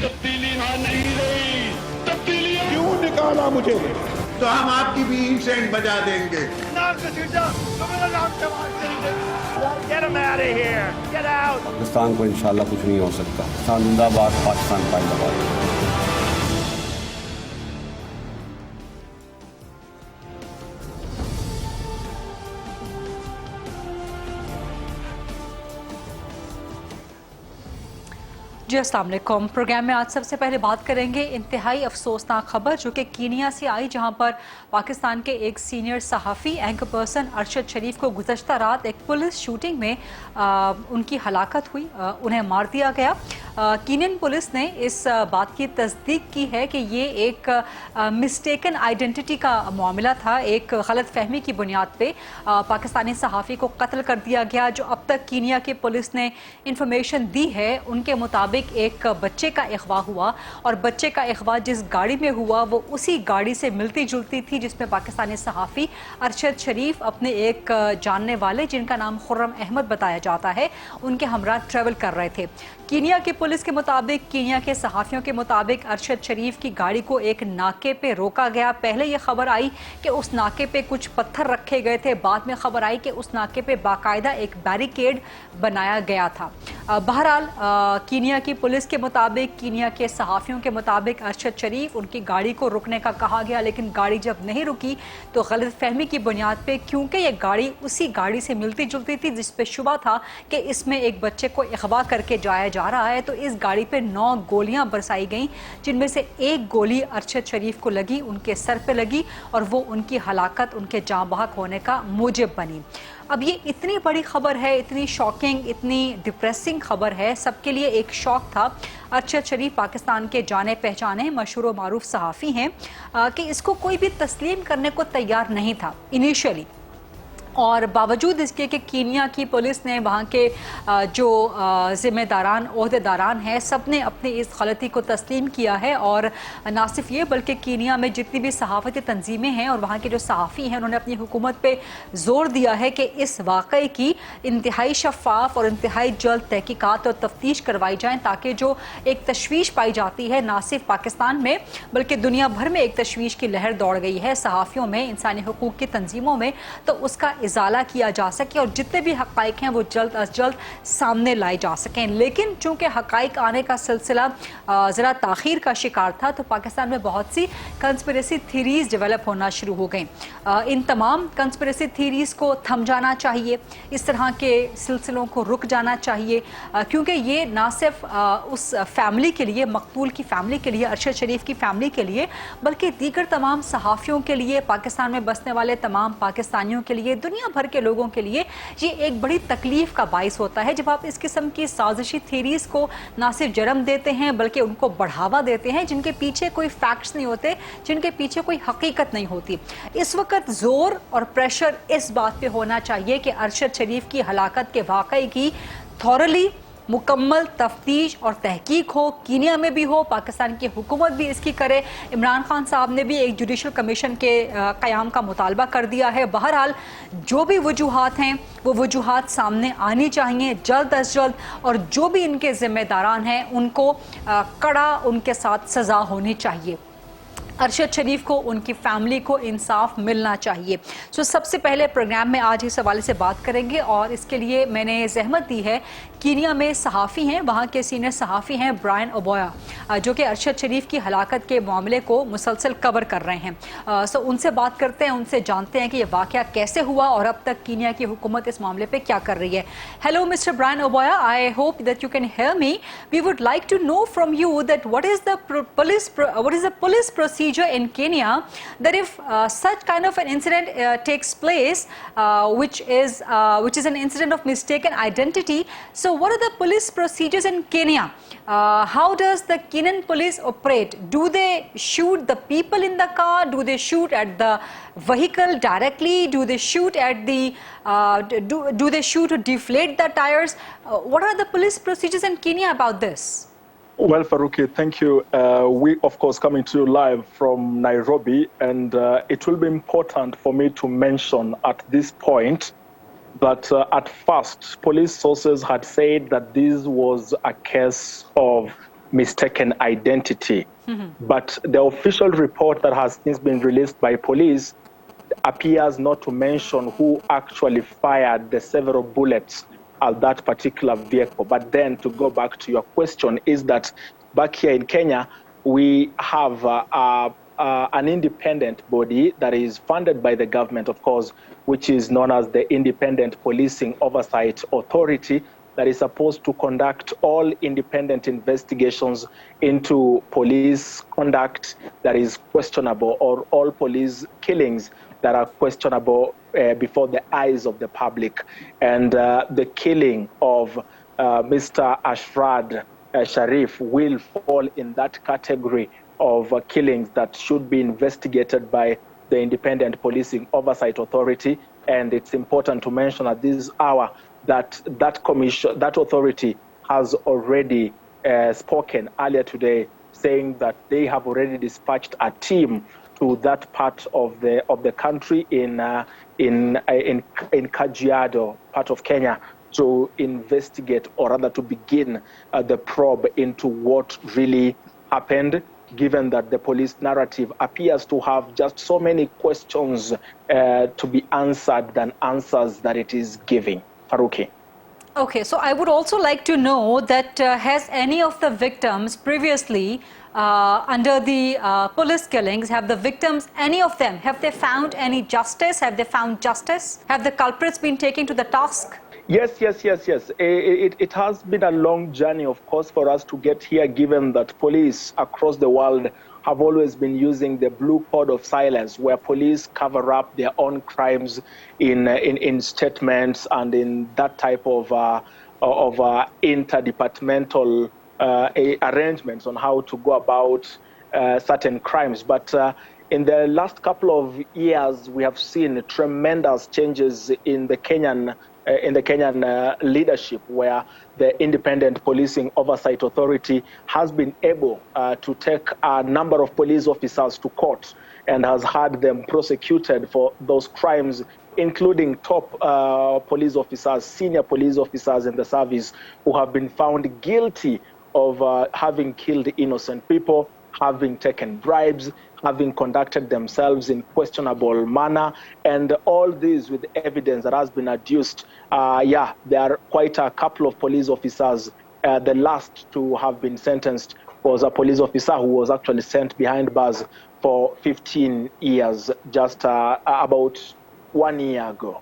تبدیلی یہاں نہیں رہی. تبدیلی کیوں نکالا مجھے؟ تو ہم آپ کی بھی انسینٹ بجا دیں گے. Get him out of here. Get out. Pakistan کو انشاءاللہ کچھ نہیں ہو سکتا. پاکستان زندہ باد، پاکستان زندہ باد. جی السلام علیکم. پروگرام میں آج سب سے پہلے بات کریں گے انتہائی افسوسناک خبر جو کہ کینیا سے آئی، جہاں پر پاکستان کے ایک سینئر صحافی اینکر پرسن ارشد شریف کو گزشتہ رات ایک پولیس شوٹنگ میں ان کی ہلاکت ہوئی، انہیں مار دیا گیا. کینین پولیس نے اس بات کی تصدیق کی ہے کہ یہ ایک مسٹیکن آئیڈینٹی کا معاملہ تھا. ایک غلط فہمی کی بنیاد پہ پاکستانی صحافی کو قتل کر دیا گیا. جو اب تک کینیا کی پولیس نے انفارمیشن دی ہے ان کے مطابق ایک بچے کا اغوا ہوا، اور بچے کا اغوا جس گاڑی میں ہوا وہ اسی گاڑی سے ملتی جلتی تھی جس میں پاکستانی صحافی ارشد شریف اپنے ایک جاننے والے جن کا نام خرم احمد بتایا جاتا ہے ان کے ہمراہ ٹریول کر رہے تھے. کینیا کی پولیس کے مطابق، کینیا کے صحافیوں کے مطابق ارشد شریف کی گاڑی کو ایک ناکے پہ روکا گیا. پہلے یہ خبر آئی کہ اس ناکے پہ کچھ پتھر رکھے گئے تھے، بعد میں خبر آئی کہ اس ناکے پہ باقاعدہ ایک بیریکیڈ بنایا گیا تھا. بہرحال کینیا کی پولیس کے مطابق، کینیا کے صحافیوں کے مطابق ارشد شریف ان کی گاڑی کو رکنے کا کہا گیا، لیکن گاڑی جب نہیں رکی تو غلط فہمی کی بنیاد پہ، کیونکہ یہ گاڑی اسی گاڑی سے ملتی جلتی تھی جس پہ شبہ تھا کہ اس میں ایک بچے کو اغوا کر کے جایا جا رہا ہے، تو اس گاڑی پہ 9 گولیاں برسائی گئیں، جن میں سے ایک گولی ارشد شریف کو لگی، ان کے سر پہ لگی، اور وہ ان کی ہلاکت، ان کے جاں بحق ہونے کا موجب بنی. اب یہ اتنی بڑی خبر ہے، اتنی شاکنگ، اتنی ڈپریسنگ خبر ہے، سب کے لیے ایک شوق تھا. ارشد شریف پاکستان کے جانے پہچانے مشہور و معروف صحافی ہیں کہ اس کو کوئی بھی تسلیم کرنے کو تیار نہیں تھا انیشیلی، اور باوجود اس کے کہ کینیا کی پولیس نے، وہاں کے جو ذمہ داران، عہدیداران ہیں، سب نے اپنی اس غلطی کو تسلیم کیا ہے. اور نہ صرف یہ بلکہ کینیا میں جتنی بھی صحافتی تنظیمیں ہیں اور وہاں کے جو صحافی ہیں انہوں نے اپنی حکومت پہ زور دیا ہے کہ اس واقعے کی انتہائی شفاف اور انتہائی جلد تحقیقات اور تفتیش کروائی جائیں، تاکہ جو ایک تشویش پائی جاتی ہے نہ صرف پاکستان میں بلکہ دنیا بھر میں ایک تشویش کی لہر دوڑ گئی ہے صحافیوں میں، انسانی حقوق کی تنظیموں میں، تو اس کا ازالہ کیا جا سکے اور جتنے بھی حقائق ہیں وہ جلد از جلد سامنے لائے جا سکیں. لیکن چونکہ حقائق آنے کا سلسلہ ذرا تاخیر کا شکار تھا، تو پاکستان میں بہت سی کنسپریسی تھیریز ڈیولپ ہونا شروع ہو گئیں. ان تمام کنسپریسی تھیریز کو تھم جانا چاہیے، اس طرح کے سلسلوں کو رک جانا چاہیے، کیونکہ یہ نہ صرف اس فیملی کے لیے، مقتول کی فیملی کے لیے، ارشد شریف کی فیملی کے لیے، بلکہ دیگر تمام صحافیوں کے لیے، پاکستان میں بسنے والے تمام پاکستانیوں کے لیے، دنیا بھر کے لوگوں کے لیے یہ ایک بڑی تکلیف کا باعث ہوتا ہے جب آپ اس قسم کی سازشی تھیریز کو نہ صرف جنم دیتے ہیں بلکہ ان کو بڑھاوا دیتے ہیں جن کے پیچھے کوئی فیکٹس نہیں ہوتے، جن کے پیچھے کوئی حقیقت نہیں ہوتی. اس وقت زور اور پریشر اس بات پہ ہونا چاہیے کہ ارشد شریف کی ہلاکت کے واقعے کی تھورلی مکمل تفتیش اور تحقیق ہو، کینیا میں بھی ہو، پاکستان کی حکومت بھی اس کی کرے. عمران خان صاحب نے بھی ایک جوڈیشل کمیشن کے قیام کا مطالبہ کر دیا ہے. بہرحال جو بھی وجوہات ہیں وہ وجوہات سامنے آنی چاہیے جلد از جلد، اور جو بھی ان کے ذمہ داران ہیں ان کو کڑا ان کے ساتھ سزا ہونی چاہیے. ارشد شریف کو، ان کی فیملی کو انصاف ملنا چاہیے. سب سے پہلے پروگرام میں آج اس حوالے سے بات کریں گے، اور اس کے لیے میں نے زحمت دی ہے. کینیا میں صحافی ہیں، وہاں کے سینئر صحافی ہیں برائن اوبویا، جو کہ ارشد شریف کی ہلاکت کے معاملے کو مسلسل کور کر رہے ہیں. ان سے بات کرتے ہیں، ان سے جانتے ہیں کہ یہ واقعہ کیسے ہوا اور اب تک کینیا کی حکومت اس معاملے پہ کیا کر رہی ہے. Hello mister Brian Obuya, I hope that you can hear me. We would like to know from you that what is the police procedure in Kenya that if such kind of an incident takes place, which is an incident of mistaken identity. So what are the police procedures in Kenya? How does the Kenyan police operate? Do they shoot the people in the car? Do they shoot at the vehicle directly? Do they shoot at the do they shoot to deflate the tires? What are the police procedures in Kenya about this? Well, Faruqi, thank you. We, of course, coming to you live from Nairobi, and it will be important for me to mention at this point that at first, police sources had said that this was a case of mistaken identity. But the official report that has since been released by police appears not to mention who actually fired the several bullets at that particular vehicle. But then to go back to your question is that back here in Kenya, we have an independent body that is funded by the government, of course, which is known as the Independent Policing Oversight Authority, that is supposed to conduct all independent investigations into police conduct that is questionable, or all police killings that are questionable before the eyes of the public. And the killing of Mr. Ashrad Sharif will fall in that category of killings that should be investigated by the Independent Policing Oversight Authority. And it's important to mention at this hour that that authority has already spoken earlier today, saying that they have already dispatched a team to that part of the country in Kajiado, part of Kenya, to investigate, or rather to begin the probe into what really happened, given that the police narrative appears to have just so many questions to be answered than answers that it is giving. Faruqi. Okay, so I would also like to know that has any of the victims previously under the police killings, have the victims, any of them, have they found any justice? Have they found justice? Have the culprits been taken to the task? Yes. It has been a long journey, of course, for us to get here, given that police across the world have always been using the blue code of silence, where police cover up their own crimes in statements and in that type of interdepartmental arrangements on how to go about certain crimes. But in the last couple of years, we have seen tremendous changes in the Kenyan leadership, where the Independent Policing Oversight Authority has been able to take a number of police officers to court and has had them prosecuted for those crimes, including top police officers, senior police officers in the service, who have been found guilty of having killed innocent people, having taken bribes, having conducted themselves in questionable manner, and all this with evidence that has been adduced. There are quite a couple of police officers. The last to have been sentenced was a police officer who was actually sent behind bars for 15 years, just about 1 year ago.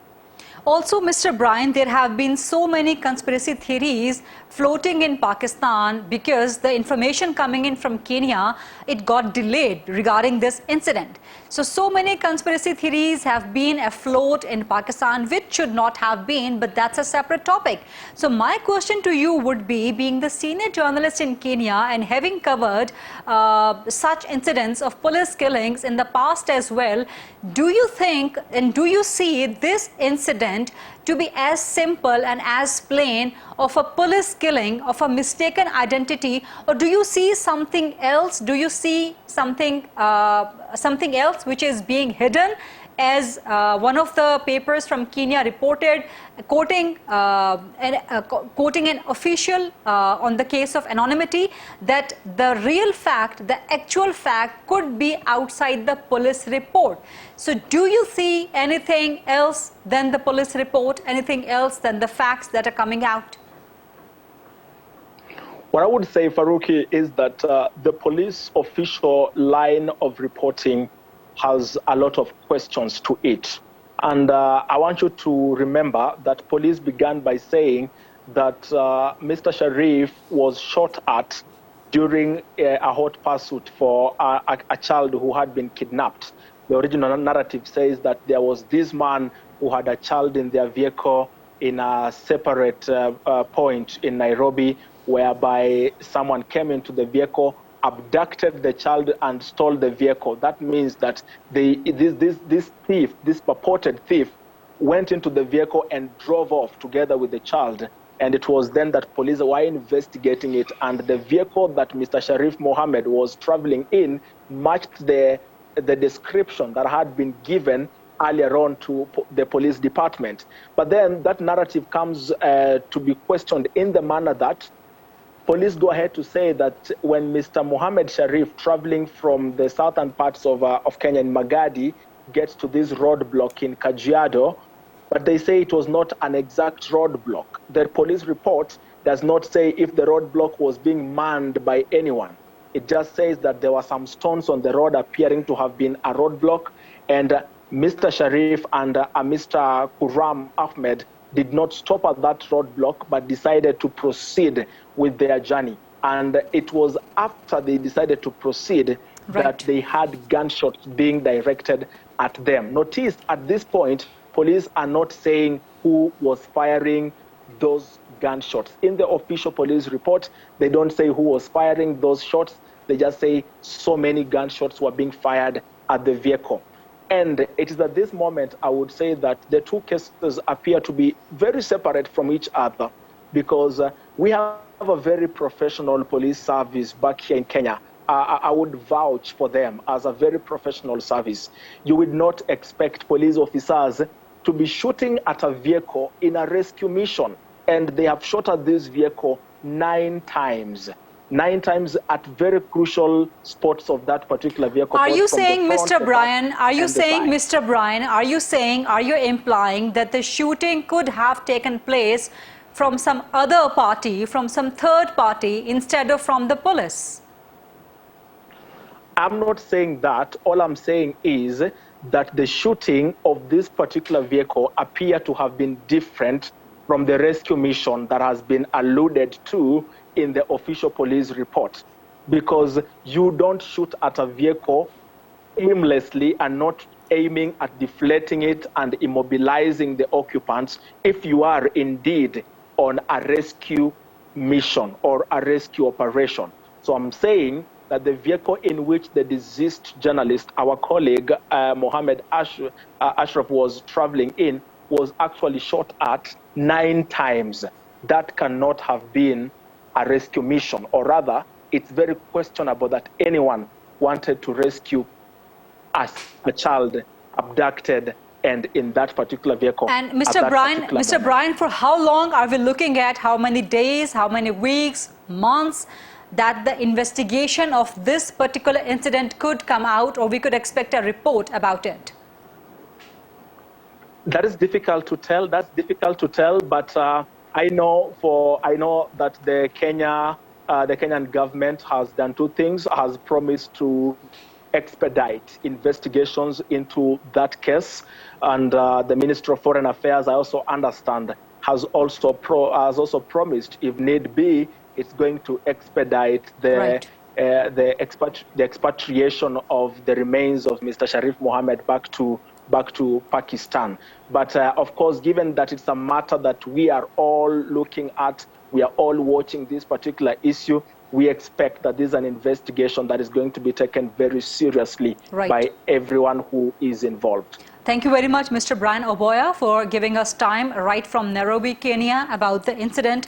Also, Mr. Brian, there have been so many conspiracy theories floating in Pakistan because the information coming in from Kenya, it got delayed regarding this incident. So many conspiracy theories have been afloat in Pakistan, which should not have been, but that's a separate topic. So my question to you would be, being the senior journalist in Kenya and having covered such incidents of police killings in the past as well, do you think and do you see this incident to be as simple and as plain of a police killing, of a mistaken identity, or do you see something else? Do you see something else which is being hidden, as one of the papers from Kenya reported, quoting an official on the case of anonymity, that the real fact, the actual fact could be outside the police report. So do you see anything else than the police report, anything else than the facts that are coming out? What I would say, Faruqi, is that the police official line of reporting has a lot of questions to it. And I want you to remember that police began by saying that Mr. Sharif was shot at during a hot pursuit for a child who had been kidnapped. The original narrative says that there was this man who had a child in their vehicle in a separate point in Nairobi, whereby someone came into the vehicle, abducted the child and stole the vehicle. That means that this thief, this purported thief, went into the vehicle and drove off together with the child. And it was then that police were investigating it, and the vehicle that Mr. Sharif Mohammed was traveling in matched the description that had been given earlier on to the police department. But then that narrative comes to be questioned in the manner that police go ahead to say that when Mr. Mohammed Sharif, traveling from the southern parts of Kenya in Magadi, gets to this roadblock in Kajiado, but they say it was not an exact roadblock. The police report does not say if the roadblock was being manned by anyone. It just says that there were some stones on the road appearing to have been a roadblock, and Mr. Sharif and Mr. Kuram Ahmed did not stop at that roadblock, but decided to proceed with their journey. And it was after they decided to proceed that they had gunshots being directed at them. Notice at this point, police are not saying who was firing those gunshots. In the official police report, they don't say who was firing those shots. They just say so many gunshots were being fired at the vehicle. And it is at this moment, I would say that the two cases appear to be very separate from each other, because we have a very professional police service back here in Kenya. I would vouch for them as a very professional service. You would not expect police officers to be shooting at a vehicle in a rescue mission. And they have shot at this vehicle 9 times. 9 times at very crucial spots of that particular vehicle. Are you saying, Mr. Brian, are you implying that the shooting could have taken place from some other party, from some third party, instead of from the police? I'm not saying that. All I'm saying is that the shooting of this particular vehicle appear to have been different from the rescue mission that has been alluded to in the official police report, because you don't shoot at a vehicle aimlessly and not aiming at deflating it and immobilizing the occupants if you are indeed on a rescue mission or a rescue operation. So I'm saying that the vehicle in which the deceased journalist, our colleague Mohammed Ashraf, was traveling in was actually shot at 9 times. That cannot have been a rescue mission, or rather, it's very questionable that anyone wanted to rescue a child abducted and in that particular vehicle. And Mr. Brian, for how long are we looking at? How many days, how many weeks, months that the investigation of this particular incident could come out, or we could expect a report about it? That is difficult to tell. That's difficult to tell, but I know that the Kenyan government has done 2 things: has promised to expedite investigations into that case, and the Minister of Foreign Affairs, I also understand, has also promised, if need be, it's going to expedite the expatriation of the remains of Mr. Sharif Mohammed back to Pakistan. But of course, given that it's a matter that we are all looking at, we are all watching this particular issue, we expect that this is an investigation that is going to be taken very seriously by everyone who is involved. Thank you very much, Mr. Brian Oboya, for giving us time right from Nairobi, Kenya, about the incident.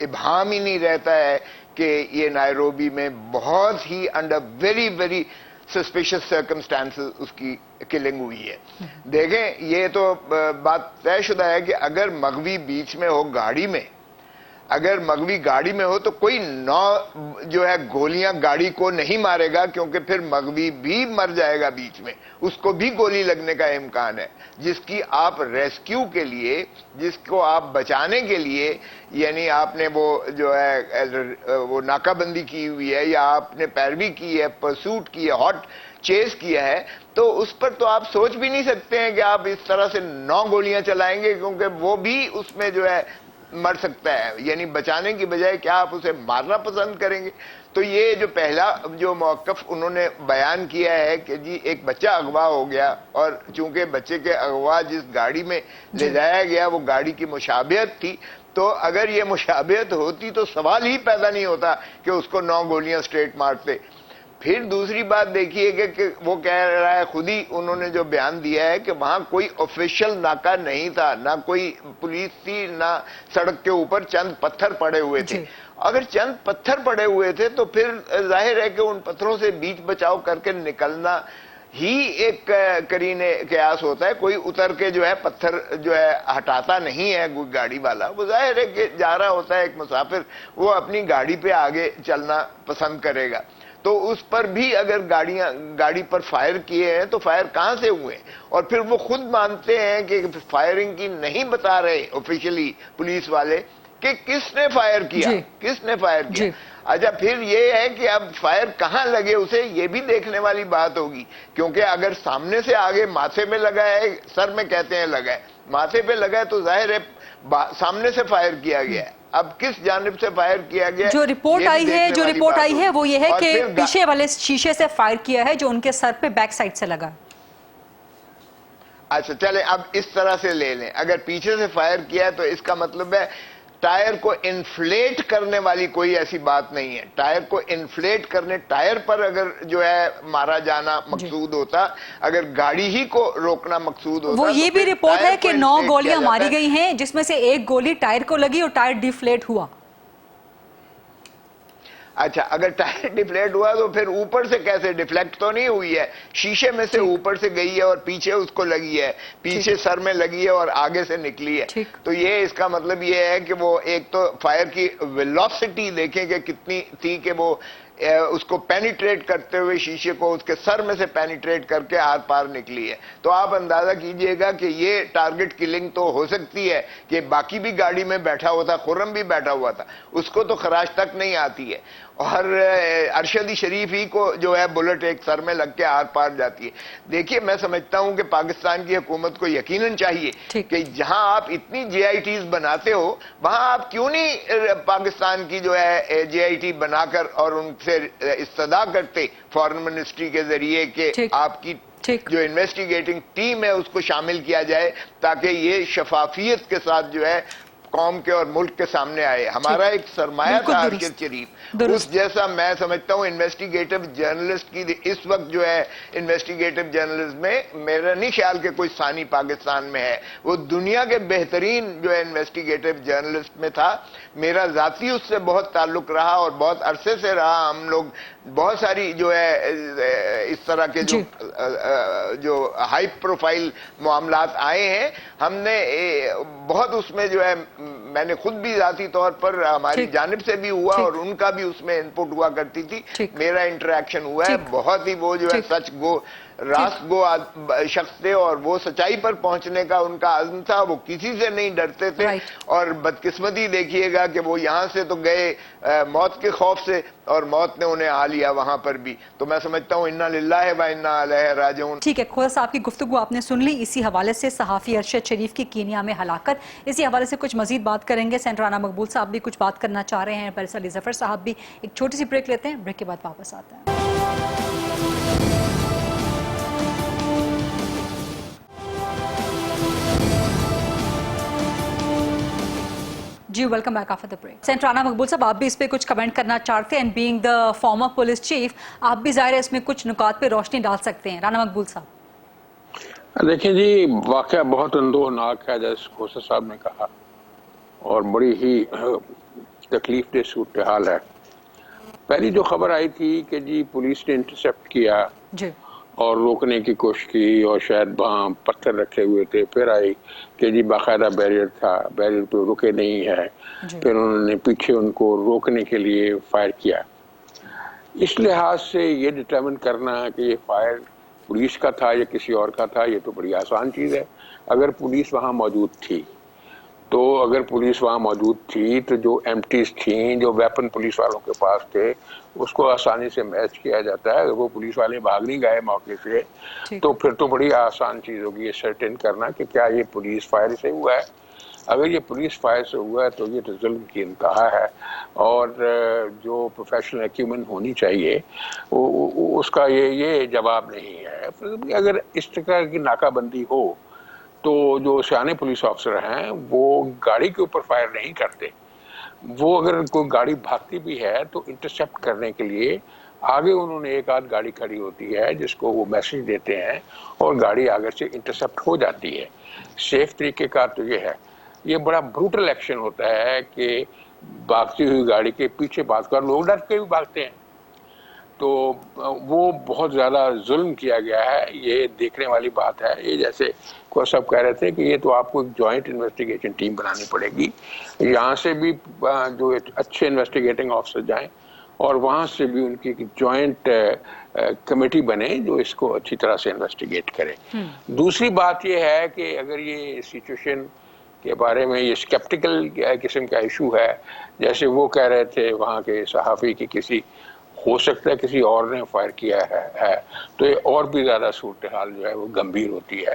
ابہام ہی نہیں رہتا ہے کہ یہ Nairobi میں بہت ہی under very very suspicious circumstances اس کی کلنگ ہوئی ہے. دیکھیں یہ تو بات طے شدہ ہے کہ اگر مغوی بیچ میں ہو گاڑی میں، اگر مغوی گاڑی میں ہو تو کوئی 9 جو ہے گولیاں گاڑی کو نہیں مارے گا، کیونکہ پھر مغوی بھی مر جائے گا بیچ میں، اس کو بھی گولی لگنے کا امکان ہے، جس کی آپ ریسکیو کے لیے، جس کو آپ بچانے کے لیے، یعنی آپ نے وہ جو ہے وہ ناکہ بندی کی ہوئی ہے یا آپ نے پیروی کی ہے، پرسوٹ کی ہے، ہاٹ چیز کیا ہے، تو اس پر تو آپ سوچ بھی نہیں سکتے ہیں کہ آپ اس طرح سے 9 گولیاں چلائیں گے، کیونکہ وہ بھی اس میں جو ہے مر سکتا ہے. یعنی بچانے کی بجائے کیا آپ اسے مارنا پسند کریں گے؟ تو یہ جو پہلا جو موقف انہوں نے بیان کیا ہے کہ جی ایک بچہ اغوا ہو گیا، اور چونکہ بچے کے اغوا جس گاڑی میں لے جایا گیا وہ گاڑی کی مشابہت تھی، تو اگر یہ مشابہت ہوتی تو سوال ہی پیدا نہیں ہوتا کہ اس کو 9 گولیاں سٹریٹ مارتے. پھر دوسری بات دیکھیے کہ وہ کہہ رہا ہے، خود ہی انہوں نے جو بیان دیا ہے کہ وہاں کوئی آفیشیل ناکہ نہیں تھا، نہ کوئی پولیس تھی، نہ سڑک کے اوپر چند پتھر پڑے ہوئے تھے. اگر چند پتھر پڑے ہوئے تھے تو پھر ظاہر ہے کہ ان پتھروں سے بیچ بچاؤ کر کے نکلنا ہی ایک قرین قیاس ہوتا ہے. کوئی اتر کے جو ہے پتھر جو ہے ہٹاتا نہیں ہے کوئی گاڑی والا، وہ ظاہر ہے کہ جا رہا ہوتا ہے ایک مسافر، وہ اپنی گاڑی پہ آگے چلنا پسند کرے گا. تو اس پر بھی اگر گاڑی پر فائر کیے ہیں تو فائر کہاں سے ہوئے ہیں؟ اور پھر وہ خود مانتے ہیں کہ فائرنگ کی نہیں بتا رہے آفیشلی پولیس والے کہ کس نے فائر کیا، کس نے فائر کیا. اچھا پھر یہ ہے کہ اب فائر کہاں لگے اسے یہ بھی دیکھنے والی بات ہوگی، کیونکہ اگر سامنے سے آگے ماتھے میں لگا ہے، سر میں کہتے ہیں لگا ہے، ماتھے پہ لگا ہے تو ظاہر ہے سامنے سے فائر کیا گیا ہے. اب کس جانب سے فائر کیا گیا؟ جو رپورٹ آئی ہے وہ یہ ہے کہ پیچھے والے شیشے سے فائر کیا ہے جو ان کے سر پہ بیک سائڈ سے لگا. اچھا چلیں اب اس طرح سے لے لیں، اگر پیچھے سے فائر کیا ہے تو اس کا مطلب ہے ٹائر کو انفلیٹ کرنے والی کوئی ایسی بات نہیں ہے. ٹائر کو انفلیٹ کرنے، ٹائر پر اگر جو ہے مارا جانا مقصود ہوتا، اگر گاڑی ہی کو روکنا مقصود ہوتا. وہ یہ بھی رپورٹ ہے کہ 9 گولیاں ماری گئی ہیں جس میں سے 1 گولی ٹائر کو لگی اور ٹائر ڈیفلیٹ ہوا. اچھا اگر ٹائر ڈیفلیٹ ہوا تو پھر اوپر سے کیسے؟ ڈیفلیکٹ تو نہیں ہوئی ہے، شیشے میں سے اوپر سے گئی ہے اور پیچھے اس کو لگی ہے، پیچھے سر میں لگی ہے اور آگے سے نکلی ہے. تو یہ اس کا مطلب یہ ہے کہ وہ ایک تو فائر کی ویلوسٹی دیکھیں کہ کتنی تھی کہ وہ اس کو پینیٹریٹ کرتے ہوئے شیشے کو اس کے سر میں سے پینیٹریٹ کر کے آر پار نکلی ہے. تو آپ اندازہ کیجئے گا کہ یہ ٹارگٹ کلنگ تو ہو سکتی ہے کہ باقی بھی گاڑی میں بیٹھا ہوا تھا، خرم بھی بیٹھا ہوا تھا، اس کو تو خراش تک نہیں آتی ہے، اور ارشد شریف ہی کو جو ہے بلٹ ایک سر میں لگ کے آر پار جاتی ہے. دیکھیے میں سمجھتا ہوں کہ پاکستان کی حکومت کو یقیناً چاہیے کہ جہاں آپ اتنی جے آئی ٹیز بناتے ہو وہاں آپ کیوں نہیں پاکستان کی جو ہے جے آئی ٹی بنا کر اور ان سے استدعا کرتے فارن منسٹری کے ذریعے کہ آپ کی جو انویسٹیگیٹنگ ٹیم ہے اس کو شامل کیا جائے تاکہ یہ شفافیت کے ساتھ جو ہے قوم کے اور ملک کے سامنے آئے. ہمارا ایک سرمایہ تھا ارشد شریف، اس جیسا میں سمجھتا ہوں انویسٹیگیٹو جرنلسٹ کی اس وقت جو ہے انویسٹیگیٹو جرنلسٹ میں میرا نہیں خیال کہ کوئی ثانی پاکستان میں ہے. وہ دنیا کے بہترین جو ہے انویسٹیگیٹو جرنلسٹ میں تھا. میرا ذاتی اس سے بہت تعلق رہا اور بہت عرصے سے رہا. ہم لوگ بہت ساری جو ہے اس طرح کے جو ہائی پروفائل معاملات آئے ہیں، ہم نے بہت اس میں جو ہے میں نے خود بھی ذاتی طور پر ہماری جانب سے بھی ہوا اور ان کا بھی اس میں انپٹ ہوا کرتی تھی. میرا انٹریکشن ہوا ہے بہت ہی، وہ جو ہے سچ گو راست گو شخص تھے اور وہ سچائی پر پہنچنے کا ان کا عزم تھا. وہ کسی سے نہیں ڈرتے تھے اور بدقسمتی دیکھیے گا کہ وہ یہاں سے تو گئے موت کے خوف سے اور موت نے انہیں آ لیا وہاں پر بھی. تو میں سمجھتا ہوں انا للہ و انا الیہ راجعون. ٹھیک ہے، کھوسا صاحب کی گفتگو آپ نے سن لی. اسی حوالے سے صحافی ارشد شریف کی کینیا میں ہلاکت، اسی حوالے سے کچھ مزید بات کریں گے. سینٹر رانا مقبول صاحب بھی کچھ بات کرنا چاہ رہے ہیں، بیرسٹر علی ظفر صاحب بھی. ایک چھوٹی سی بریک لیتے ہیں، بریک کے بعد واپس آتے ہیں. جی welcome back after the break. Senator Rana Maqbool sahib آپ بھی اس پہ کچھ کمنٹ کرنا چاہتے ہیں. And being the former police chief آپ بھی ظاہر ہے اس میں کچھ نکات پہ روشنی ڈال سکتے ہیں. رانا مقبول صاحب دیکھیں جی، واقعہ بہت اندوہناک ہے جیسے کھوسا صاحب نے کہا، اور بڑی ہی تکلیف دہ صورتحال ہے. پہلی جو خبر آئی تھی کہ جی پولیس نے انٹرسپٹ کیا جی اور روکنے کی کوشش کی اور شاید وہاں پتھر رکھے ہوئے تھے، پھر آئی کہ جی باقاعدہ بیریئر تھا، بیریئر پہ رکے نہیں ہے، پھر انہوں نے پیچھے ان کو روکنے کے لیے فائر کیا. اس لحاظ سے یہ ڈٹرمن کرنا کہ یہ فائر پولیس کا تھا یا کسی اور کا تھا، یہ تو بڑی آسان چیز ہے. اگر پولیس وہاں موجود تھی تو جو ایمٹیز تھیں، جو ویپن پولیس والوں کے پاس تھے، اس کو آسانی سے میچ کیا جاتا ہے. اگر وہ پولیس والے بھاگ نہیں گئے موقع سے تو پھر تو بڑی آسان چیز ہوگی یہ سرٹن کرنا کہ کیا یہ پولیس فائر سے ہوا ہے. اگر یہ پولیس فائر سے ہوا ہے تو یہ تو ظلم کی انتہا ہے، اور جو پروفیشنل ایکیومن ہونی چاہیے اس کا یہ جواب نہیں ہے. اگر اس طرح کی ناکہ بندی ہو تو جو سیانے پولیس آفیسر ہیں وہ گاڑی کے اوپر فائر نہیں کرتے. وہ اگر کوئی گاڑی بھاگتی بھی ہے تو انٹرسپٹ کرنے کے لیے آگے انہوں نے ایک آدھ گاڑی کھڑی ہوتی ہے جس کو وہ میسج دیتے ہیں اور گاڑی آگے سے انٹرسپٹ ہو جاتی ہے. سیف طریقہ کار تو یہ ہے. یہ بڑا بروٹل ایکشن ہوتا ہے کہ بھاگتی ہوئی گاڑی کے پیچھے بھاگ کر لوگ ڈر کے بھی بھاگتے ہیں، تو وہ بہت زیادہ ظلم کیا گیا ہے. یہ دیکھنے والی بات ہے. یہ جیسے کو سب کہہ رہے تھے کہ یہ تو آپ کو ایک جوائنٹ انویسٹیگیشن ٹیم بنانی پڑے گی، یہاں سے بھی جو اچھے انویسٹیگیٹنگ آفیسر جائیں اور وہاں سے بھی ان کی جوائنٹ کمیٹی بنے جو اس کو اچھی طرح سے انویسٹیگیٹ کرے. دوسری بات یہ ہے کہ اگر یہ سچویشن کے بارے میں یہ اسکیپٹیکل قسم کا ایشو ہے، جیسے وہ کہہ رہے تھے وہاں کے صحافی کی کسی ہو سکتا ہے کسی اور نے فائر کیا ہے تو یہ اور بھی زیادہ صورتحال جو ہے وہ گمبھیر ہوتی ہے.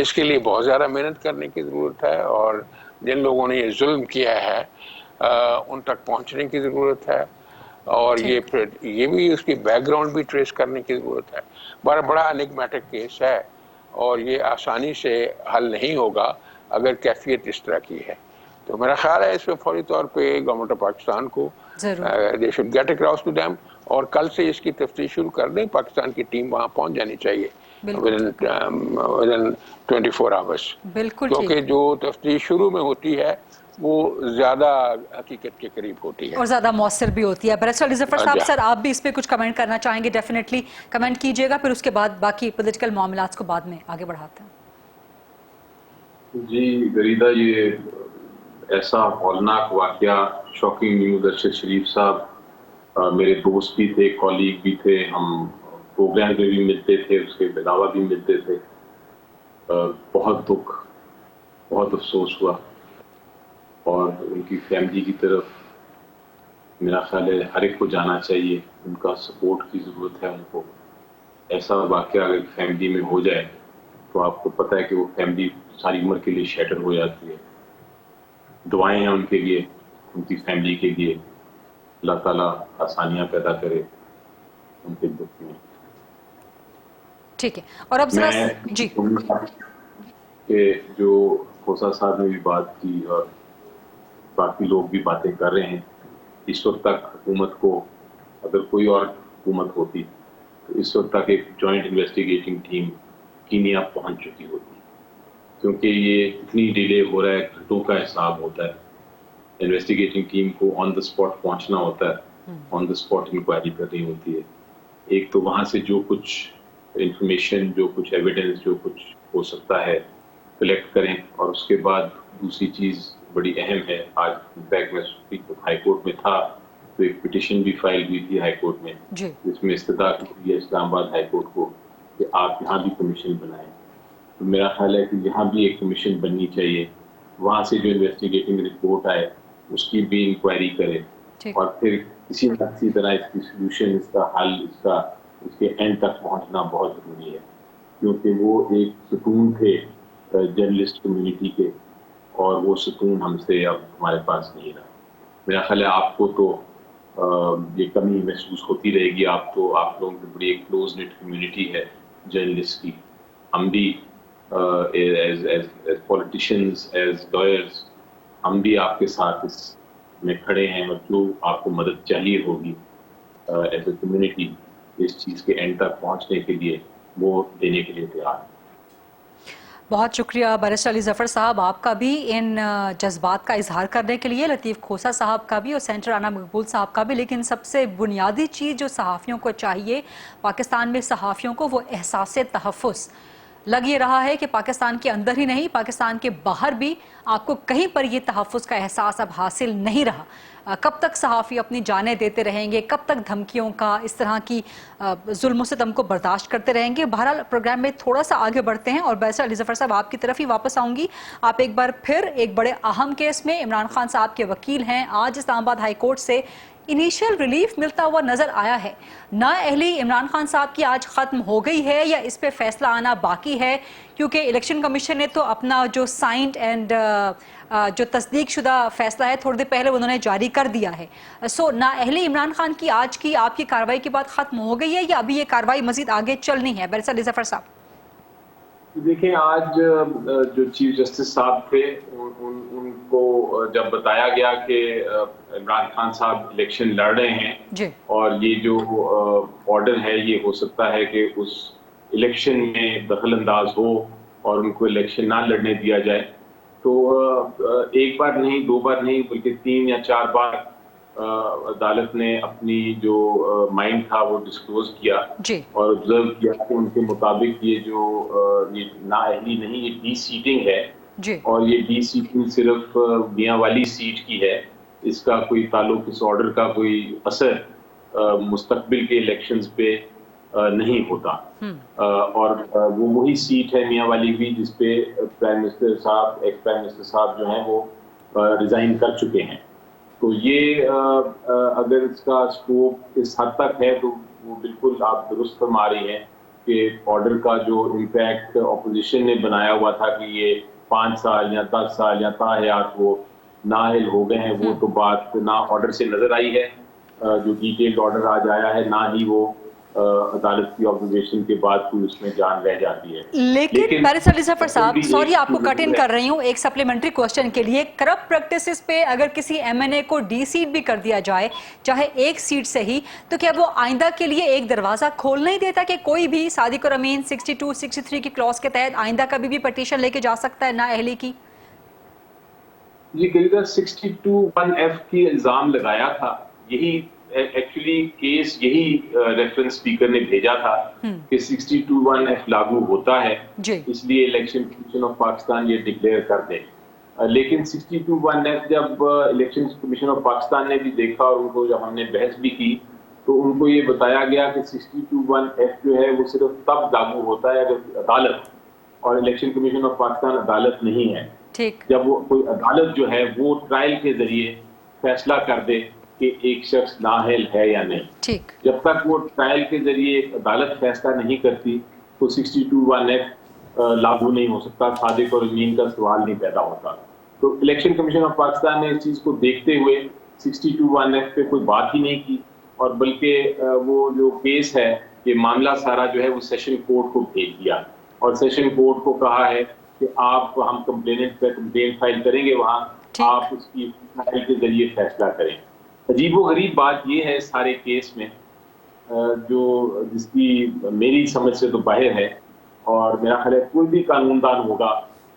اس کے لیے بہت زیادہ محنت کرنے کی ضرورت ہے، اور جن لوگوں نے یہ ظلم کیا ہے ان تک پہنچنے کی ضرورت ہے، اور یہ پھر یہ بھی اس کی بیک گراؤنڈ بھی ٹریس کرنے کی ضرورت ہے. بڑا انگمیٹک کیس ہے اور یہ آسانی سے حل نہیں ہوگا اگر کیفیت اس طرح کی ہے. تو میرا خیال ہے اس میں فوری طور پہ گورنمنٹ آف پاکستان کو they should get across to them اور کل سے اس کی تفتیش شروع کر دیں. پاکستان کی ٹیم وہاں پہنچ جانی چاہیے within 24 hours، کیونکہ جو تفتیش شروع میں ہوتی ہے وہ زیادہ حقیقت کے قریب ہوتی ہے اور زیادہ مؤثر بھی ہوتی ہے. بیرسٹر ظفر صاحب، سر آپ بھی اس پہ کچھ کمنٹ کرنا چاہیں گے؟ ڈیفینیٹلی کمنٹ کیجئے گا، پھر اس کے بعد باقی پولیٹیکل معاملات کو بعد میں آگے بڑھاتے ہیں. جی غریدہ، یہ ایسا ہولناک واقعہ، شاکنگ نیوز. ارشد شریف صاحب میرے دوست بھی تھے، کالیگ بھی تھے، ہم پروگرام میں بھی ملتے تھے، اس کے علاوہ بھی ملتے تھے. بہت دکھ، بہت افسوس ہوا، اور ان کی فیملی کی طرف میرا خیال ہے ہر ایک کو جانا چاہیے. ان کا سپورٹ کی ضرورت ہے ان کو. ایسا واقعہ اگر فیملی میں ہو جائے تو آپ کو پتہ ہے کہ وہ فیملی ساری عمر کے لیے شیٹر ہو جاتی ہے. دعائیں ہیں ان کے لیے، ان کی فیملی کے لیے. اللہ تعالیٰ آسانیاں پیدا کرے ان کے دکھ میں. ٹھیک ہے. اور اب ذرا جی کہ جو کھوسا صاحب نے بھی بات کی اور باقی لوگ بھی باتیں کر رہے ہیں، اس وقت تک حکومت کو، اگر کوئی اور حکومت ہوتی تو اس وقت تک ایک جوائنٹ انویسٹیگیٹنگ ٹیم کینیا پہنچ چکی ہوتی، کیونکہ یہ اتنی ڈیلے ہو رہا ہے. گھنٹوں کا حساب ہوتا ہے. انویسٹیگیٹنگ ٹیم کو آن دا اسپاٹ پہنچنا ہوتا ہے، آن دا اسپاٹ انکوائری کرنی ہوتی ہے. ایک تو وہاں سے جو کچھ انفارمیشن، جو کچھ ایویڈنس، جو کچھ ہو سکتا ہے کلیکٹ کریں، اور اس کے بعد دوسری چیز بڑی اہم ہے. آج انفیکٹ میں ہائی کورٹ میں تھا تو ایک پٹیشن بھی فائل ہوئی تھی ہائی کورٹ میں، جس میں استدعا کی ہے اسلام آباد ہائی کورٹ کو کہ آپ یہاں بھی کمیشن بنائیں. تو میرا خیال ہے کہ یہاں بھی ایک کمیشن بننی چاہیے. وہاں سے جو انویسٹیگیٹنگ رپورٹ آئے اس کی بھی انکوائری کرے، اور پھر کسی نہ کسی طرح اس کی سولوشن، اس کا حل، اس کے اینڈ تک پہنچنا بہت ضروری ہے. کیونکہ وہ ایک ستون تھے جرنلسٹ کمیونٹی کے، اور وہ ستون ہم سے اب ہمارے پاس نہیں رہا. میرا خیال ہے آپ کو تو یہ کمی محسوس ہوتی رہے گی. آپ لوگوں کی بڑی ایک کلوز نٹ کمیونٹی ہے جرنلسٹ کی. ہم بھی ایز پولیٹیشینز، ایز لائرز، ہم بھی آپ کے ساتھ اس میں کھڑے ہیں، اور جو آپ کو مدد چاہیے ہوگی ایز اے کمیونٹی اس چیز کے اینڈ تک پہنچنے کے لیے وہ دینے کے لیے تیار ہیں. بہت شکریہ بیرسٹر علی ظفر صاحب آپ کا بھی ان جذبات کا اظہار کرنے کے لیے، لطیف کھوسہ صاحب کا بھی اور سینٹر رانا مقبول صاحب کا بھی. لیکن سب سے بنیادی چیز جو صحافیوں کو چاہیے، پاکستان میں صحافیوں کو، وہ احساس تحفظ. لگ یہ رہا ہے کہ پاکستان کے اندر ہی نہیں، پاکستان کے باہر بھی آپ کو کہیں پر یہ تحفظ کا احساس اب حاصل نہیں رہا. کب تک صحافی اپنی جانیں دیتے رہیں گے؟ کب تک دھمکیوں کا، اس طرح کی ظلم و ستم کو برداشت کرتے رہیں گے؟ بہرحال پروگرام میں تھوڑا سا آگے بڑھتے ہیں اور بیرسٹر علی ظفر صاحب آپ کی طرف ہی واپس آؤں گی. آپ ایک بار پھر ایک بڑے اہم کیس میں عمران خان صاحب کے وکیل ہیں. آج اسلام آباد ہائی کورٹ سے انیشیل ریلیف ملتا ہوا نظر آیا ہے. نااہلی عمران خان صاحب کی آج ختم ہو گئی ہے یا اس پہ فیصلہ آنا باقی ہے؟ کیونکہ الیکشن کمیشن نے تو اپنا جو سائنڈ اینڈ جو تصدیق شدہ فیصلہ ہے تھوڑی دیر پہلے انہوں نے جاری کر دیا ہے. سو نااہلی عمران خان کی آج کی آپ کی کارروائی کے بعد ختم ہو گئی ہے یا ابھی یہ کارروائی مزید آگے چلنی ہے؟ بیرسٹر علی ظفر صاحب دیکھیں، آج جو چیف جسٹس صاحب تھے ان کو جب بتایا گیا کہ عمران خان صاحب الیکشن لڑ رہے ہیں جی، اور یہ جو آرڈر ہے یہ ہو سکتا ہے کہ اس الیکشن میں دخل انداز ہو اور ان کو الیکشن نہ لڑنے دیا جائے، تو ایک بار نہیں، دو بار نہیں، بلکہ 3 یا 4 بار عدالت نے اپنی جو مائنڈ تھا وہ ڈسکلوز کیا جی، اور آبزرو کیا کہ ان کے مطابق یہ جو نااہلی نہیں، یہ ڈی سیٹنگ ہے جی، اور یہ ڈی سیٹنگ صرف میاں والی سیٹ کی ہے. اس کا کوئی تعلق، اس آرڈر کا کوئی اثر مستقبل کے الیکشنز پہ نہیں ہوتا. اور وہ وہی سیٹ ہے میاں والی بھی جس پہ پرائم منسٹر صاحب، ایکس پرائم منسٹر صاحب جو ہیں وہ ریزائن کر چکے ہیں. تو یہ اگر اس کا اسکوپ اس حد تک ہے تو وہ بالکل آپ درست فرما رہی ہیں کہ آرڈر کا جو امپیکٹ اپوزیشن نے بنایا ہوا تھا کہ یہ 5 سال یا 10 سال یا تاحیات وہ نااہل ہو گئے ہیں، وہ تو بات نہ آرڈر سے نظر آئی ہے. جو ڈیٹیلڈ آرڈر آج آیا ہے، نہ ہی وہ عدالت کی آبزرویشن کے بعد کوئی اس میں جان رہ جاتی ہے. لیکن بیرسٹر علی ظفر صاحب، سوری آپ کو کٹ ان کر رہی ہوں ایک سپلیمنٹری کوسچن کے لیے. کرپٹ پریکٹسز پہ اگر کسی ایم این اے کو ڈی سیٹ بھی کر دیا جائے، چاہے ایک سیٹ سے ہی، تو کیا وہ آئندہ کے لیے ایک دروازہ کھول نہیں دیتا کہ کوئی بھی صادق اور امین 62 63 کی کلاس کے تحت آئندہ کبھی بھی پٹیشن لے کے جا سکتا ہے نااہلی کی؟ جی، کئی 62(1)(f) کی الزام لگایا تھا. یہی ایکچولی کیس، یہی ریفرنس اسپیکر نے بھیجا تھا کہ 62(1)(f) لاگو ہوتا ہے، اس لیے الیکشن کمیشن آف پاکستان یہ ڈکلیئر کر دے. لیکن 62(1)(f) جب الیکشن کمیشن آف پاکستان نے بھی دیکھا اور ان کو جب ہم نے بحث بھی کی تو ان کو یہ بتایا گیا کہ 62(1)(f) جو ہے وہ صرف تب لاگو ہوتا ہے اگر عدالت، اور الیکشن کمیشن آف پاکستان عدالت نہیں ہے، جب وہ کوئی عدالت جو ہے وہ ٹرائل کے ذریعے فیصلہ کر دے کہ ایک شخص نااہل ہے یا نہیں. جب تک وہ ٹرائل کے ذریعے ایک عدالت فیصلہ نہیں کرتی تو 62(1)(f) لاگو نہیں ہو سکتا، صادق اور امین کا سوال نہیں پیدا ہوتا. تو الیکشن کمیشن آف پاکستان نے اس چیز کو دیکھتے ہوئے 62(1)(f) پہ کوئی بات ہی نہیں کی، اور بلکہ وہ جو کیس ہے، یہ معاملہ سارا جو ہے وہ سیشن کورٹ کو بھیج دیا اور سیشن کورٹ کو کہا ہے کہ آپ، ہم کمپلینٹ پہ کمپلینٹ فائل کریں گے، وہاں آپ اس کی ٹرائل کے ذریعے فیصلہ کریں. عجیب و غریب بات یہ ہے سارے کیس میں، جو جس کی میری سمجھ سے تو باہر ہے، اور میرا خیال ہے کوئی بھی قانون دان ہوگا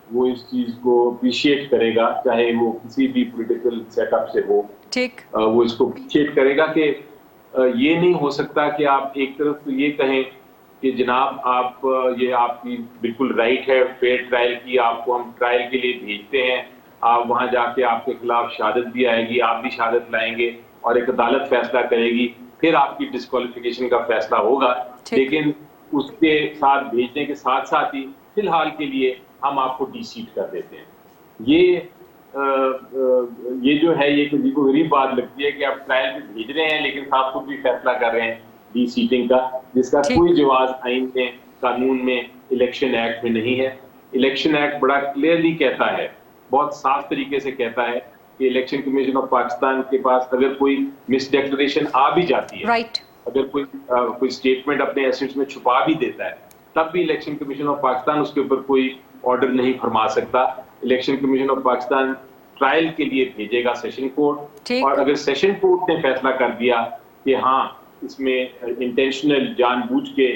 وہ اس چیز کو اپریشیٹ کرے گا، چاہے وہ کسی بھی پولیٹیکل سیٹ اپ سے ہو، وہ اس کو اپریشیٹ کرے گا کہ یہ نہیں ہو سکتا کہ آپ ایک طرف تو یہ کہیں کہ جناب آپ، یہ آپ کی بالکل رائٹ ہے فیئر ٹرائل کی، آپ کو ہم ٹرائل کے لیے بھیجتے ہیں، آپ وہاں جا کے آپ کے خلاف شہادت بھی آئے گی، آپ بھی شہادت لائیں گے اور ایک عدالت فیصلہ کرے گی، پھر آپ کی ڈسکوالیفیکیشن کا فیصلہ ہوگا. لیکن اس کے ساتھ بھیجنے کے ساتھ ساتھ ہی فی الحال کے لیے ہم آپ کو ڈی سیٹ کر دیتے ہیں. یہ جو ہے یہ عجیب و غریب بات لگتی ہے کہ آپ ٹرائل میں بھیج رہے ہیں لیکن ساتھ خود بھی فیصلہ کر رہے ہیں ڈی سیٹنگ کا، جس کا کوئی جواز آئین میں، قانون میں، الیکشن ایکٹ میں نہیں ہے. الیکشن ایکٹ بڑا کلیئرلی کہتا ہے، بہت صاف طریقے سے کہتا ہے کہ الیکشن کمیشن آف پاکستان کے پاس اگر کوئی مس ڈیکلریشن آ بھی جاتی ہے، اگر کوئی اسٹیٹمنٹ اپنے ایسیٹس میں چھپا بھی دیتا ہے، تب بھی الیکشن کمیشن آف پاکستان اس کے اوپر کوئی آرڈر نہیں فرما سکتا. Election commission of Pakistan trial کے لیے بھیجے گا سیشن کورٹ، اور اگر سیشن کورٹ نے فیصلہ کر دیا کہ ہاں اس میں انٹینشنل، جان بوجھ کے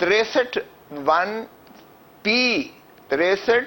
63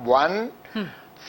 1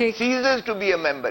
ceases to be a member.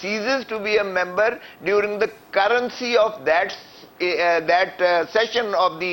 ceases to be a member during the currency of that session of the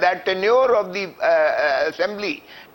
that tenure of the assembly.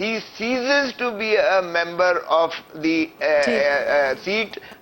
He ceases to be a member of the seat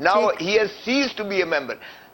Now he has ceased to be a member.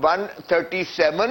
137,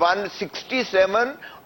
167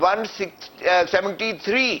173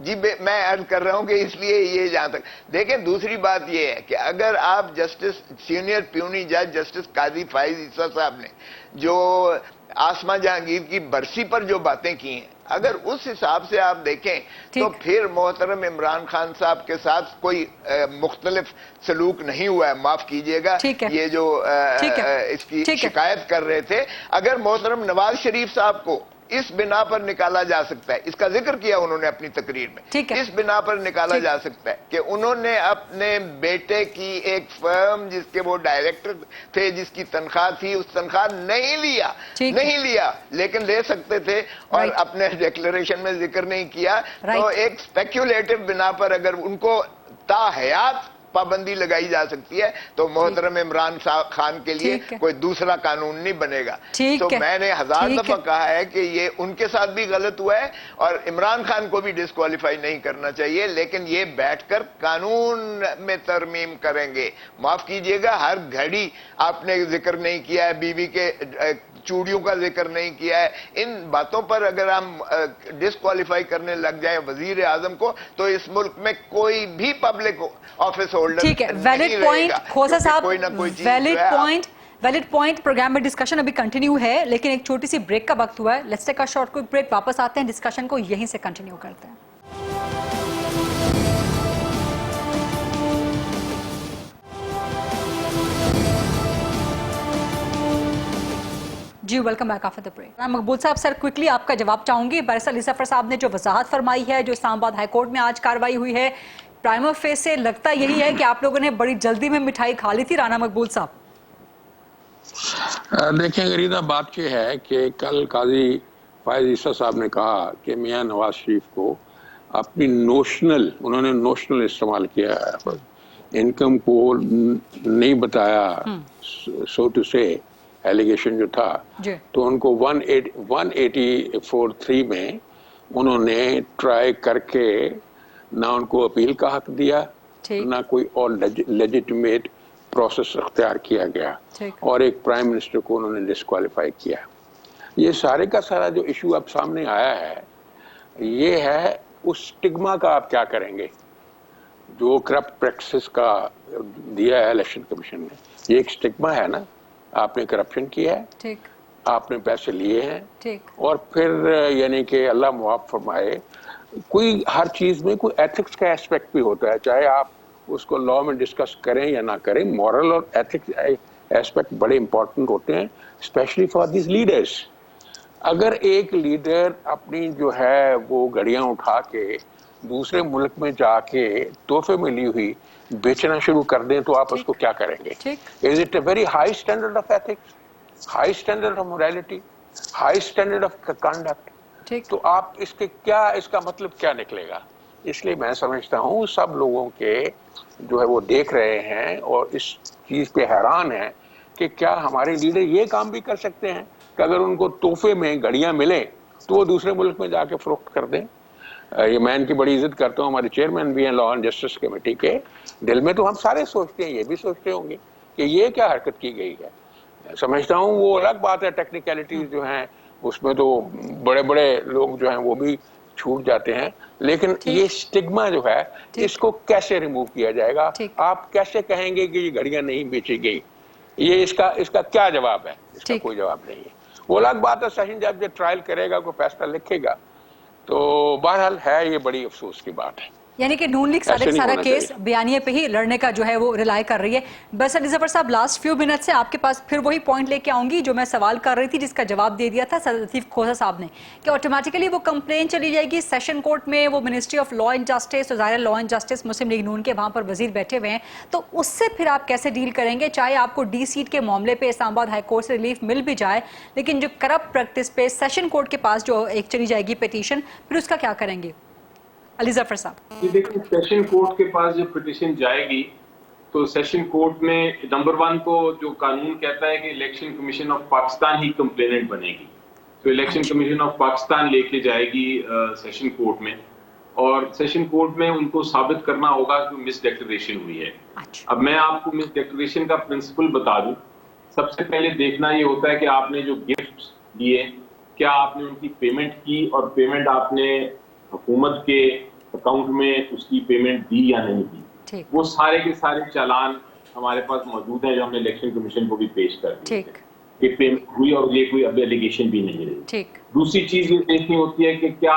جی میں عرض کر رہا ہوں کہ اس لیے یہ جہاں تک دیکھیں، دوسری بات یہ ہے کہ اگر آپ جسٹس سینئر پیونی جج جسٹس قاضی فائز عیسیٰ صاحب نے جو آسما جہانگیر کی برسی پر جو باتیں کی ہیں، اگر اس حساب سے آپ دیکھیں تو پھر محترم عمران خان صاحب کے ساتھ کوئی مختلف سلوک نہیں ہوا ہے. معاف کیجئے گا، یہ جو اس کی شکایت کر رہے تھے، اگر محترم نواز شریف صاحب کو اس بنا پر نکالا جا سکتا ہے، اس کا ذکر کیا انہوں نے اپنی تقریر میں، اس بنا پر نکالا جا سکتا ہے کہ انہوں نے اپنے بیٹے کی ایک فرم جس کے وہ ڈائریکٹر تھے، جس کی تنخواہ تھی، اس تنخواہ نہیں لیا لیکن لے سکتے تھے اور اپنے ڈیکلریشن میں ذکر نہیں کیا. تو ایک سپیکولیٹو بنا پر اگر ان کو تا حیات پابندی لگائی جا سکتی ہے تو محترم عمران خان کے لیے کوئی دوسرا قانون نہیں بنے گا. تو میں نے 1000 دفعہ کہا ہے کہ یہ ان کے ساتھ بھی غلط ہوا ہے اور عمران خان کو بھی ڈسکوالیفائی نہیں کرنا چاہیے، لیکن یہ بیٹھ کر قانون میں ترمیم کریں گے. معاف کیجئے گا، ہر گھڑی آپ نے ذکر نہیں کیا ہے، بیوی کے چوڑیوں کا ذکر نہیں کیا ہے. ان باتوں پر اگر ہم ڈسکوالیفائی کرنے لگ جائیں وزیر اعظم کو تو اس ملک میں کوئی بھی پبلک آفس ہولڈر ٹھیک ہے. ویلڈ پوائنٹ کھوسا صاحب، ویلڈ پوائنٹ. پروگرام میں ڈسکشن ابھی کنٹینیو ہے لیکن ایک چھوٹی سی بریک کا وقت ہوا ہے. Let's take a short quick break, واپس آتے ہیں، ڈسکشن کو یہیں سے کنٹینیو کرتے ہیں. جی welcome back after the break. Maqbool sahib, sir quickly آپ کا جواب چاہوں گی. بیرسٹر علی ظفر صاحب نے جو وضاحت فرمائی ہے، جو اسلام آباد ہائی کورٹ میں آج کارروائی ہوئی ہے، پرائمر فیس سے لگتا یہی ہے کہ آپ لوگوں نے بڑی جلدی میں مٹھائی کھا لی تھی. رانا مقبول صاحب دیکھیں غریدہ بات یہ ہے کہ کل قاضی فائز عیسیٰ صاحب نے کہا کہ میاں نواز شریف کو اپنی انہوں نے نوشنل استعمال کیا ہے، انکم کو نہیں بتایا، سو ٹو سے ایلیگیشن جو تھا، تو ان کو 184(3) میں انہوں نے ٹرائی کر کے نہ ان کو اپیل کا حق دیا، نہ کوئی اور لیجیٹمیٹ پروسیس اختیار کیا گیا، اور ایک پرائم منسٹر کو انہوں نے ڈسکوالیفائی کیا. یہ سارے کا سارا جو ایشو اب سامنے آیا ہے یہ ہے اس سٹگما کا آپ کیا کریں گے جو کرپٹ پریکٹسز کا دیا ہے الیکشن کمیشن نے. یہ ایک سٹگما ہے نا، آپ نے کرپشن کیا ہے، آپ نے پیسے لیے ہیں، اور پھر یعنی کہ اللہ معاف فرمائے کوئی ہر چیز میں کوئی ایتھکس کا ایسپیکٹ بھی ہوتا ہے، چاہے آپ اس کو لاء میں ڈسکس کریں یا نہ کریں. مورل اور ایتھکس ایسپیکٹ بڑے امپورٹنٹ ہوتے ہیں، اسپیشلی فار دیز لیڈرز. اگر ایک لیڈر اپنی جو ہے وہ گھڑیاں اٹھا کے دوسرے ملک میں جا کے تحفے میں لی ہوئی بیچنا شروع کر دیں تو آپ اس کو کیا کریں گے؟ Is it a very high standard of ethics, high standard of morality, high standard of conduct? تو آپ اس کا مطلب کیا نکلے گا؟ اس لیے میں سمجھتا ہوں سب لوگوں کے جو ہے وہ دیکھ رہے ہیں اور اس چیز پہ حیران ہیں کہ کیا ہمارے لیڈر یہ کام بھی کر سکتے ہیں کہ اگر ان کو تحفے میں گھڑیاں ملیں تو وہ دوسرے ملک میں جا کے فروخت کر دیں. یہ میں ان کی بڑی عزت کرتا ہوں، ہمارے چیئرمین بھی ہیں لاء اینڈ جسٹس کمیٹی کے. دل میں تو ہم سارے سوچتے ہیں، یہ بھی سوچتے ہوں گے کہ یہ کیا حرکت کی گئی ہے. سمجھتا ہوں وہ الگ بات ہے، ٹیکنیکلٹیز جو ہیں اس میں تو بڑے بڑے لوگ جو ہیں وہ بھی چھوٹ جاتے ہیں، لیکن یہ سٹگما جو ہے اس کو کیسے ریموو کیا جائے گا؟ آپ کیسے کہیں گے کہ یہ گھڑیاں نہیں بیچی گئی؟ یہ اس کا کیا جواب ہے؟ اس کا کوئی جواب نہیں ہے. وہ الگ بات ہے سیشن جب یہ ٹرائل کرے گا، کوئی فیصلہ لکھے گا، تو بہرحال ہے یہ بڑی افسوس کی بات ہے. یعنی کہ نون لیگ سارا کیس بیانیے پہ ہی لڑنے کا جو ہے وہ ریلائی کر رہی ہے. بس علی ظفر صاحب، لاسٹ فیو منٹ سے آپ کے پاس پھر وہی پوائنٹ لے کے آؤں گی جو میں سوال کر رہی تھی، جس کا جواب دے دیا تھا سر لطیف کھوسا صاحب نے، کہ آٹومیٹیکلی وہ کمپلین چلی جائے گی سیشن کورٹ میں. وہ ministry of law and justice, ظاہر law and justice Muslim League Noon کے وہاں پر وزیر بیٹھے ہوئے ہیں، تو اس سے پھر آپ کیسے ڈیل کریں گے؟ چاہے آپ کو ڈی سیٹ کے معاملے پہ اسلام آباد ہائی کورٹ سے ریلیف مل بھی جائے، لیکن جو کرپٹ پریکٹس پہ سیشن کورٹ کے پاس جو ایک چلی جائے گی پیٹیشن، پھر اس کا کیا کریں گے علی ظفر صاحب؟ جی دیکھیں، سیشن کورٹ کے پاس جب پٹیشن جائے گی تو سیشن کورٹ میں نمبر 1 کو جو قانون کہتا ہے کہ election commission of Pakistan he complainant بنے گی، تو الیکشن کمیشن آف پاکستان لے کے جائے گی سیشن کورٹ میں، اور سیشن کورٹ میں ان کو ثابت کرنا ہوگا کہ مس ڈیکلریشن ہوئی ہے. اب میں آپ کو مس ڈیکلریشن کا پرنسپل بتا دوں. سب سے پہلے دیکھنا یہ ہوتا ہے کہ آپ نے جو گفٹ دیے کیا آپ نے ان کی پیمنٹ کی، اور پیمنٹ آپ نے حکومت کے اکاؤنٹ میں اس کی پیمنٹ دی یا نہیں دی، وہ سارے کے سارے چالان ہمارے پاس موجود ہیں جو ہم نے الیکشن کمیشن کو بھی پیش کر دیے کہ پیمنٹ ہوئی، اور یہ کوئی اب ایلیگیشن بھی نہیں رہی۔ دوسری چیز یہ دیکھنی ہوتی ہے کہ کیا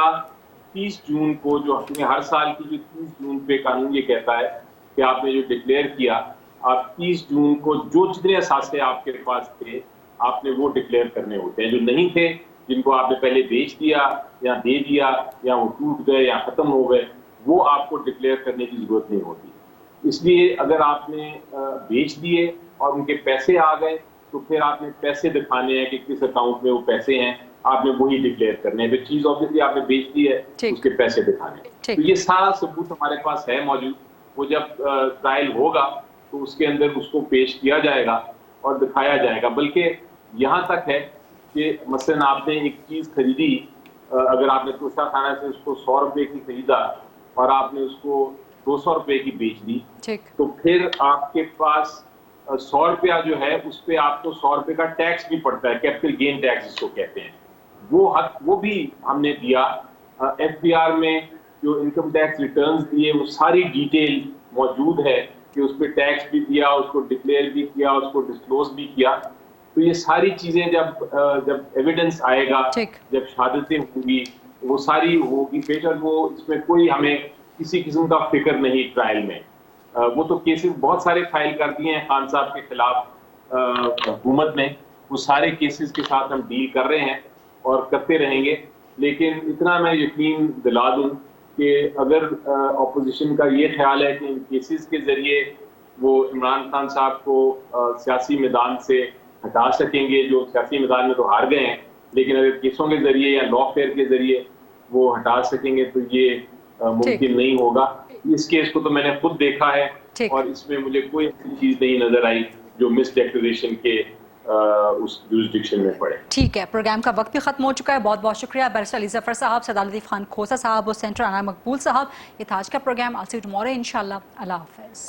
30 جون کو جو ہر سال کی جو 30 جون پہ قانون یہ کہتا ہے کہ آپ نے جو ڈکلیئر کیا، آپ 30 جون کو جو جتنے اثاثے آپ کے پاس تھے آپ نے وہ ڈکلیئر کرنے ہوتے ہیں، جو نہیں تھے جن کو آپ نے پہلے بیچ دیا یا دے دیا یا وہ ٹوٹ گئے یا ختم ہو گئے، وہ آپ کو ڈکلیئر کرنے کی ضرورت نہیں ہوتی۔ اس لیے اگر آپ نے بیچ دیے اور ان کے پیسے آ گئے تو پھر آپ نے پیسے دکھانے ہیں کہ کس اکاؤنٹ میں وہ پیسے ہیں، آپ نے وہی ڈکلیئر کرنے ہیں۔ پھر چیز آبویسلی آپ نے بیچ دی ہے، اس کے پیسے دکھانے ہیں۔ تو یہ سارا ثبوت ہمارے پاس ہے موجود، وہ جب ٹرائل ہوگا تو اس کے اندر اس کو پیش کیا جائے گا اور دکھایا جائے گا۔ بلکہ یہاں تک ہے کہ مثلاً آپ نے ایک چیز خریدی، اگر آپ نے توشہ خانہ سے اس کو 100 روپے کی خریدا اور آپ نے اس کو 200 روپے کی بیچ دی، تو پھر آپ کے پاس 100 روپیہ جو ہے اس پہ آپ کو 100 روپے کا ٹیکس بھی پڑتا ہے، کیپٹل گین ٹیکس جس کو کہتے ہیں، وہ حق وہ بھی ہم نے دیا۔ ایف بی آر میں جو انکم ٹیکس ریٹرنز دیے وہ ساری ڈیٹیل موجود ہے کہ اس پہ ٹیکس بھی دیا، اس کو ڈکلیئر بھی کیا، اس کو ڈسکلوز بھی کیا۔ تو یہ ساری چیزیں جب ایویڈنس آئے گا، جب شہادتیں ہوں گی، وہ ساری ہوگی پیش، اور وہ اس میں کوئی ہمیں کسی قسم کا فکر نہیں ٹرائل میں۔ وہ تو کیسز بہت سارے فائل کر دیے ہیں خان صاحب کے خلاف حکومت نے، وہ سارے کیسز کے ساتھ ہم ڈیل کر رہے ہیں اور کرتے رہیں گے۔ لیکن اتنا میں یقین دلا دوں کہ اگر اپوزیشن کا یہ خیال ہے کہ ان کیسز کے ذریعے وہ عمران خان صاحب کو سیاسی میدان سے ہٹا سکیں گے، جو سیاسی میدان میں تو ہار گئے ہیں، لیکن اگر کیسوں کے ذریعے یا لا فیئر کے ذریعے وہ ہٹا سکیں گے تو یہ ممکن نہیں ہوگا۔ اس کیس کو تو میں نے خود دیکھا ہے اور اس میں مجھے کوئی ایسی چیز نہیں نظر آئی جو مس ڈیکلریشن کے اس جورسڈکشن میں پڑے۔ ٹھیک ہے، پروگرام کا وقت بھی ختم ہو چکا ہے۔ بہت بہت شکریہ بیرسٹر علی ظفر صاحب، سردار لطیف خان کھوسہ صاحب اور سینٹر عنایت مقبول صاحب۔ یہ تھا آج کا programme. I'll see you tomorrow انشاءاللہ۔ اللہ حافظ۔